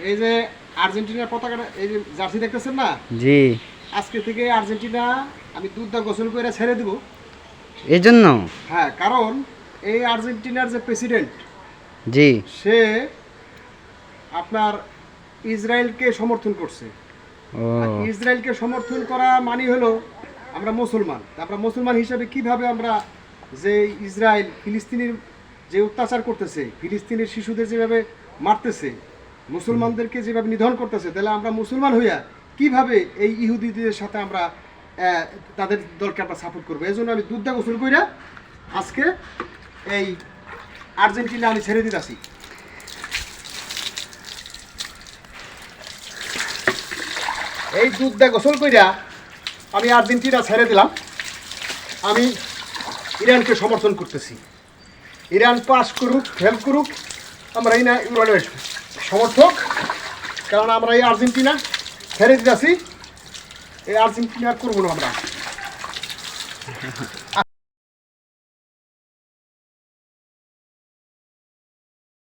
এই যে আর্জেন্টিনার পতাকাটা, এই যে জার্সি দেখতেছেন না, জি। আজকে থেকে আর্জেন্টিনা আমি দুধ দা গোসল করে ছেড়ে দিব। এই জন্য? হ্যাঁ, কারণ এই আর্জেন্টিনার যে প্রেসিডেন্ট, জি। সে আপনার ইসরায়েলকে সমর্থন করছে। ও আর ইসরায়েলকে সমর্থন করা মানে হলো আমরা মুসলমান। আমরা মুসলমান হিসেবে কিভাবে আমরা যে ইসরায়েল ফিলিস্তিনের যে অত্যাচার করতেছে, ফিলিস্তিনের শিশুদের যেভাবে মারতেছে, মুসলমানদেরকে যেভাবে নিধন করতেছে, তাহলে আমরা মুসলমান হইয়া কিভাবে এই ইহুদিদের সাথে আমরা তাদের দলকে আমরা সাপোর্ট করবো। এই জন্য আমি দুধটা গোসল কইরা আজকে এই আর্জেন্টিনা আমি ছেড়ে দিতেছি। এই দুধটা গোসল কইরা আমি আর্জেন্টিনা ছেড়ে দিলাম। আমি ইরানকে সমর্থন করতেছি। ইরান পাস করুক, ফেল করুক, আমরা এই না ইরানের সমর্থক। কারণ আমরা এই আর্জেন্টিনা ছেড়ে দিতেছি, এই আর্জেন্টিনা করবো না আমরা।